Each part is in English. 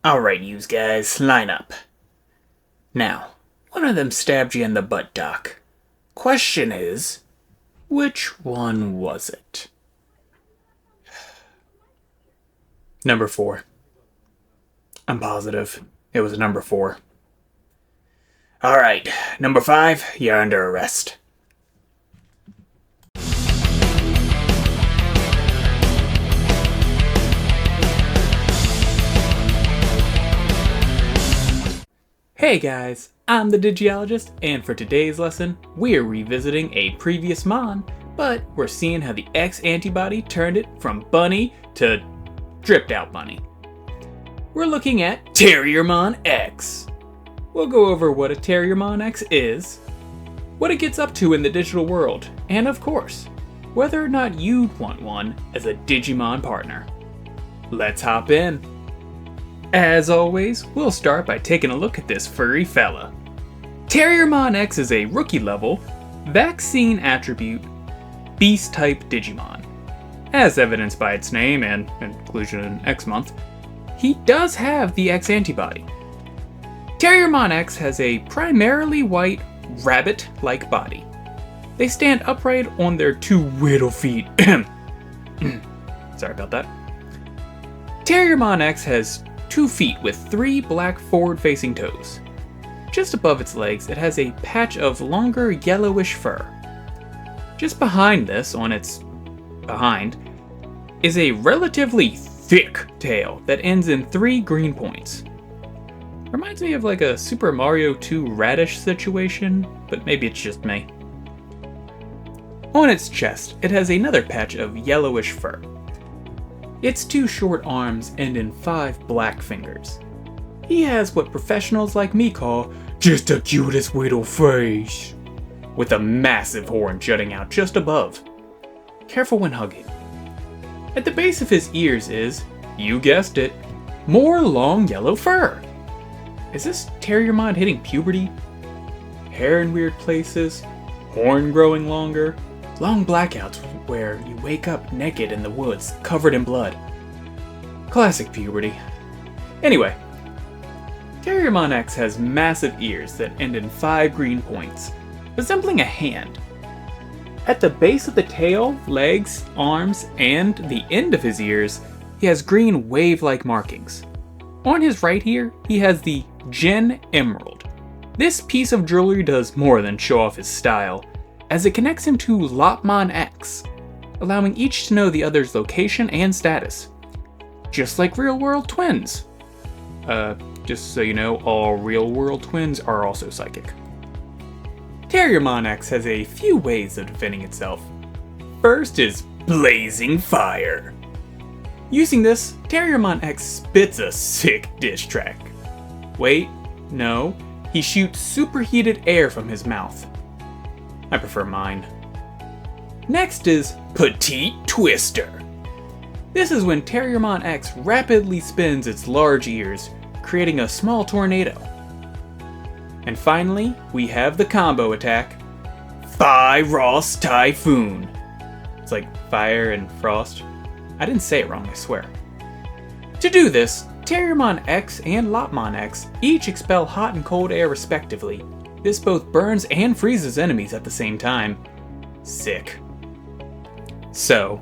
Alright, yous guys, line up. Now, one of them stabbed you in the butt, Doc. Question is, which one was it? Number 4. I'm positive it was number 4. Alright, number 5, you're under arrest. Hey guys, I'm the Digiologist, and for today's lesson, we're revisiting a previous Mon, but we're seeing how the X-antibody turned it from bunny to dripped out bunny. We're looking at Terriermon X. We'll go over what a Terriermon X is, what it gets up to in the digital world, and of course, whether or not you'd want one as a Digimon partner. Let's hop in. As always, we'll start by taking a look at this furry fella. Terriermon X is a rookie-level, vaccine attribute, beast-type Digimon. As evidenced by its name and inclusion in X month, he does have the X-antibody. Terriermon X has a primarily white, rabbit-like body. They stand upright on their 2 little feet. Sorry about that. Terriermon X has 2 feet with 3 black forward-facing toes. Just above its legs, it has a patch of longer yellowish fur. Just behind this, on its behind, is a relatively thick tail that ends in 3 green points. Reminds me of like a Super Mario 2 radish situation, but maybe it's just me. On its chest, it has another patch of yellowish fur. Its 2 short arms end in 5 black fingers. He has what professionals like me call just the cutest little face, with a massive horn jutting out just above. Careful when hugging. At the base of his ears is, you guessed it, more long yellow fur. Is this Terriermon hitting puberty? Hair in weird places, horn growing longer, long blackouts where you wake up naked in the woods, covered in blood. Classic puberty. Anyway, Terriermon X has massive ears that end in 5 green points, resembling a hand. At the base of the tail, legs, arms, and the end of his ears, he has green wave-like markings. On his right here, he has the Gen Emerald. This piece of jewelry does more than show off his style, as it connects him to Lopmon X, allowing each to know the other's location and status. Just like real-world twins. Just so you know, all real-world twins are also psychic. Terriermon X has a few ways of defending itself. First is blazing fire. Using this, Terriermon X spits a sick diss track. Wait, no, he shoots superheated air from his mouth. I prefer mine. Next is Petite Twister. This is when Terriermon X rapidly spins its large ears, creating a small tornado. And finally, we have the combo attack, Frost Typhoon. It's like fire and frost. I didn't say it wrong, I swear. To do this, Terriermon X and Lopmon X each expel hot and cold air respectively. This both burns and freezes enemies at the same time. Sick. So,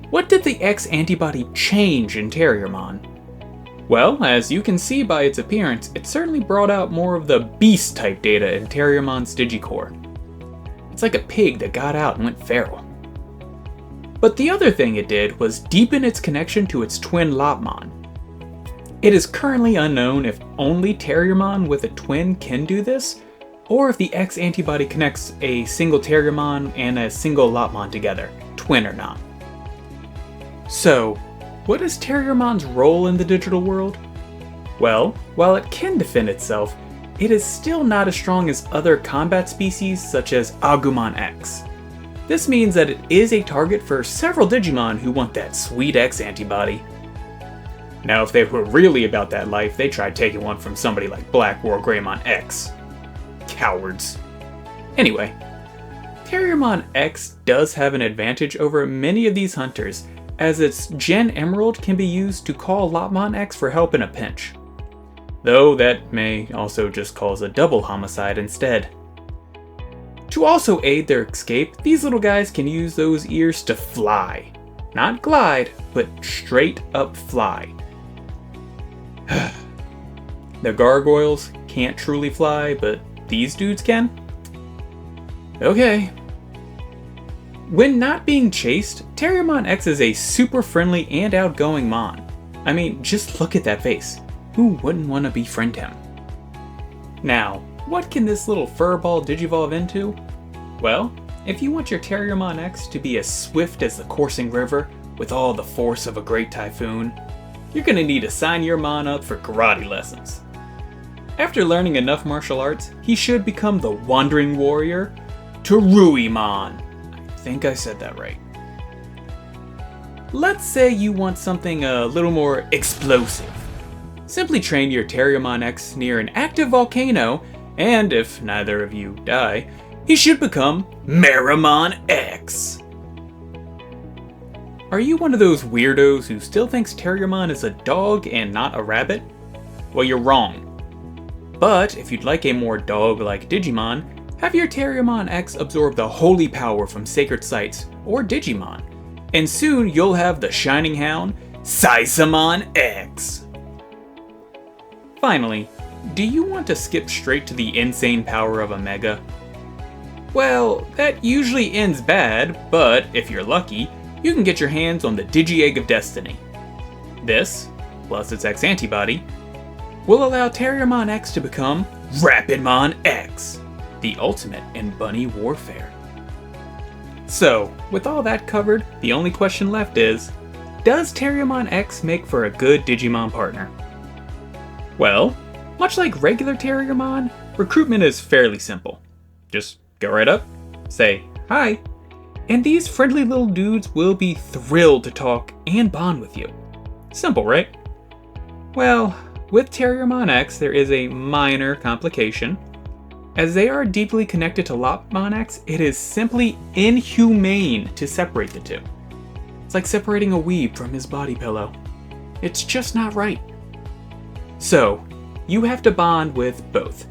what did the X-antibody change in Terriermon? Well, as you can see by its appearance, it certainly brought out more of the beast-type data in Terriermon's Digicore. It's like a pig that got out and went feral. But the other thing it did was deepen its connection to its twin Lopmon. It is currently unknown if only Terriermon with a twin can do this, or if the X-antibody connects a single Terriermon and a single Lopmon together, twin or not. So, what is Terriermon's role in the digital world? Well, while it can defend itself, it is still not as strong as other combat species such as Agumon X. This means that it is a target for several Digimon who want that sweet X-antibody. Now if they were really about that life, they tried taking one from somebody like Black War Greymon X. Cowards. Anyway, Terriermon X does have an advantage over many of these hunters, as its Gen Emerald can be used to call Lopmon X for help in a pinch. though that may also just cause a double homicide instead. To also aid their escape, these little guys can use those ears to fly. Not glide, but straight up fly. The gargoyles can't truly fly, but these dudes can? Okay. When not being chased, Terriermon X is a super friendly and outgoing mon. I mean, just look at that face. Who wouldn't want to befriend him? Now, what can this little furball digivolve into? Well, if you want your Terriermon X to be as swift as the coursing river, with all the force of a great typhoon, you're gonna need to sign your mon up for karate lessons. After learning enough martial arts, he should become the wandering warrior, Terriermon. I think I said that right. Let's say you want something a little more explosive. Simply train your Terriermon X near an active volcano, and if neither of you die, he should become Terriermon X. Are you one of those weirdos who still thinks Terriermon is a dog and not a rabbit? Well, you're wrong. But if you'd like a more dog-like Digimon, have your Terriermon X absorb the holy power from sacred sites or Digimon, and soon you'll have the shining hound, Saisamon X. Finally, do you want to skip straight to the insane power of a Mega? Well, that usually ends bad, but if you're lucky, you can get your hands on the Digi-Egg of Destiny. This, plus its X-antibody, will allow Terriermon X to become Rapidmon X, the ultimate in bunny warfare. So, with all that covered, the only question left is, does Terriermon X make for a good Digimon partner? Well, much like regular Terriermon, recruitment is fairly simple. Just go right up, say hi, and these friendly little dudes will be thrilled to talk and bond with you. Simple, right? Well, with Terriermon X, there is a minor complication. As they are deeply connected to Lopmon X, it is simply inhumane to separate the two. It's like separating a weeb from his body pillow. It's just not right. So, you have to bond with both.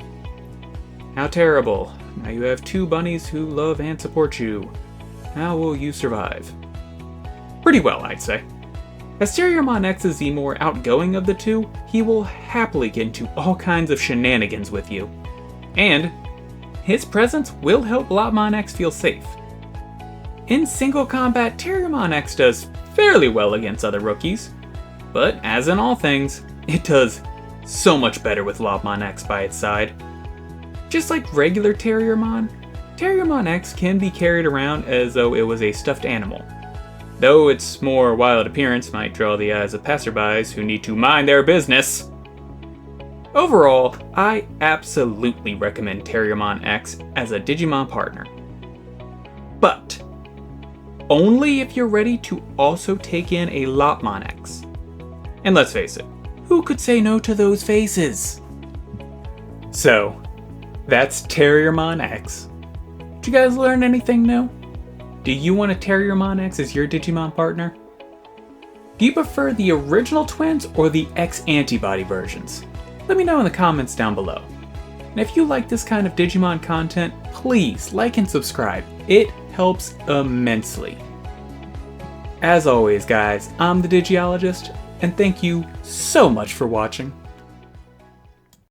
How terrible. Now you have two bunnies who love and support you. How will you survive? Pretty well, I'd say. As Terriermon X is the more outgoing of the two, he will happily get into all kinds of shenanigans with you. And his presence will help Lopmon X feel safe. In single combat, Terriermon X does fairly well against other rookies, but as in all things, it does so much better with Lopmon X by its side. Just like regular Terriermon, Terriermon X can be carried around as though it was a stuffed animal, though its more wild appearance might draw the eyes of passerbys who need to mind their business. Overall, I absolutely recommend Terriermon X as a Digimon partner. But only if you're ready to also take in a Lopmon X. And let's face it, who could say no to those faces? So, that's Terriermon X. Did you guys learn anything new? Do you want a Terriermon X as your Digimon partner? Do you prefer the original twins or the X-antibody versions? Let me know in the comments down below. And if you like this kind of Digimon content, please like and subscribe. It helps immensely. As always, guys, I'm the Digiologist, and thank you so much for watching.